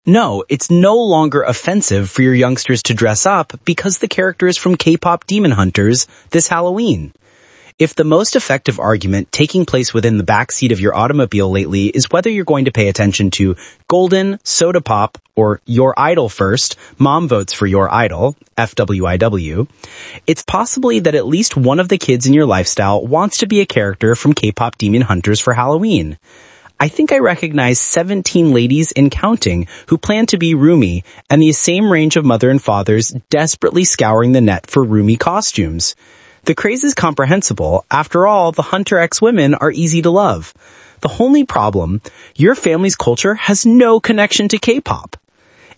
No, it's no longer offensive for your youngsters to dress up because the character is from K-pop Demon Hunters this Halloween. If the most effective argument taking place within the backseat of your automobile lately is whether you're going to pay attention to Golden, Soda Pop, or Your Idol first, Mom Votes for Your Idol, FWIW, it's possibly that at least one of the kids in your lifestyle wants to be a character from K-pop Demon Hunters for Halloween. I think I recognize 17 ladies and counting who plan to be Rumi, and the same range of mother and fathers desperately scouring the net for Rumi costumes. The craze is comprehensible. After all, the Hunter X women are easy to love. The only problem, your family's culture has no connection to K-pop.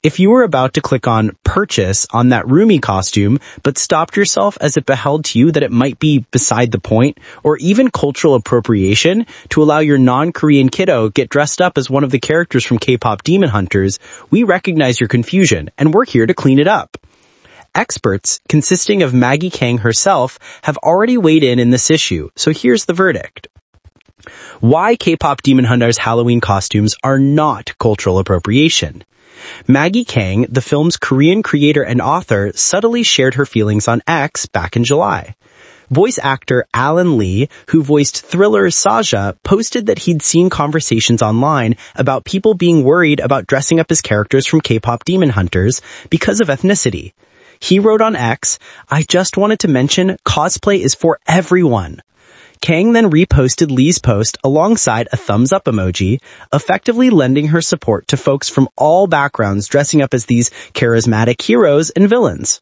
If you were about to click on purchase on that Rumi costume, but stopped yourself as it beheld to you that it might be beside the point, or even cultural appropriation, to allow your non-Korean kiddo get dressed up as one of the characters from K-pop Demon Hunters, we recognize your confusion, and we're here to clean it up. Experts, consisting of Maggie Kang herself, have already weighed in this issue, so here's the verdict. Why K-pop Demon Hunters Halloween costumes are not cultural appropriation. Maggie Kang, the film's Korean creator and author, subtly shared her feelings on X back in July. Voice actor Alan Lee, who voiced Thriller Saja, posted that he'd seen conversations online about people being worried about dressing up as characters from K-pop Demon Hunters because of ethnicity. He wrote on X, "I just wanted to mention cosplay is for everyone." Kang then reposted Lee's post alongside a thumbs up emoji, effectively lending her support to folks from all backgrounds dressing up as these charismatic heroes and villains.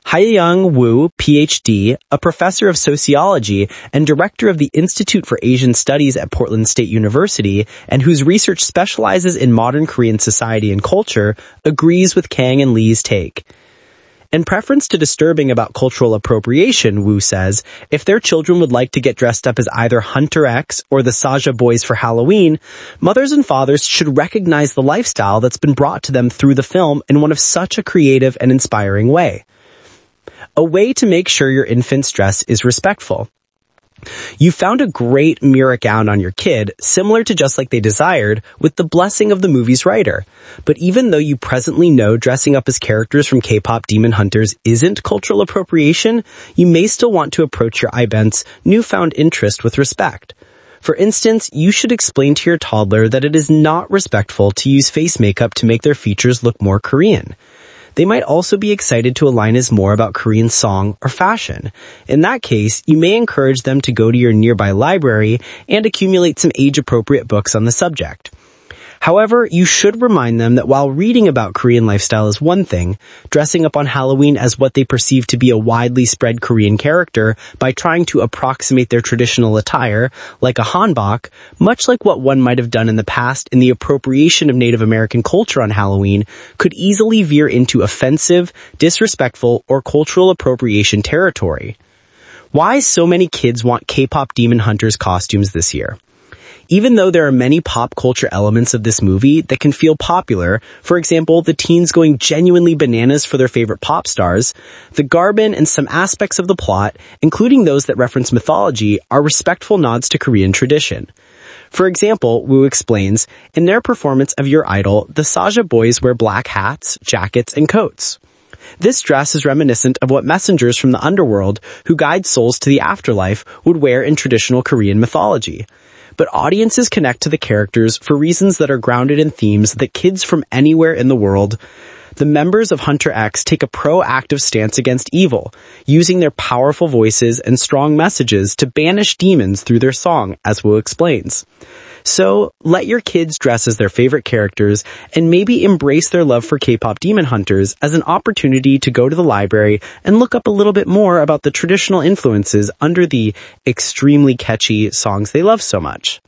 Haeyoung Woo, PhD, a professor of sociology and director of the Institute for Asian Studies at Portland State University, and whose research specializes in modern Korean society and culture, agrees with Kang and Lee's take. In preference to disturbing about cultural appropriation, Wu says, if their children would like to get dressed up as either Hunter X or the Saja Boys for Halloween, mothers and fathers should recognize the lifestyle that's been brought to them through the film in one of such a creative and inspiring way. A way to make sure your infant's dress is respectful. You found a great Mira gown on your kid, similar to Just Like They Desired, with the blessing of the movie's writer. But even though you presently know dressing up as characters from K-pop Demon Hunters isn't cultural appropriation, you may still want to approach your IBENT's newfound interest with respect. For instance, you should explain to your toddler that it is not respectful to use face makeup to make their features look more Korean. They might also be excited to align as more about Korean song or fashion. In that case, you may encourage them to go to your nearby library and accumulate some age-appropriate books on the subject. However, you should remind them that while reading about Korean lifestyle is one thing, dressing up on Halloween as what they perceive to be a widely spread Korean character by trying to approximate their traditional attire, like a hanbok, much like what one might have done in the past in the appropriation of Native American culture on Halloween, could easily veer into offensive, disrespectful, or cultural appropriation territory. Why so many kids want K-pop Demon Hunters costumes this year? Even though there are many pop culture elements of this movie that can feel popular, for example, the teens going genuinely bananas for their favorite pop stars, the Garbin and some aspects of the plot, including those that reference mythology, are respectful nods to Korean tradition. For example, Wu explains, in their performance of Your Idol, the Saja boys wear black hats, jackets, and coats. This dress is reminiscent of what messengers from the underworld who guide souls to the afterlife would wear in traditional Korean mythology. But audiences connect to the characters for reasons that are grounded in themes that kids from anywhere in the world. The members of Hunter X take a proactive stance against evil, using their powerful voices and strong messages to banish demons through their song, as Wu explains. So, let your kids dress as their favorite characters and maybe embrace their love for K-pop Demon Hunters as an opportunity to go to the library and look up a little bit more about the traditional influences under the extremely catchy songs they love so much.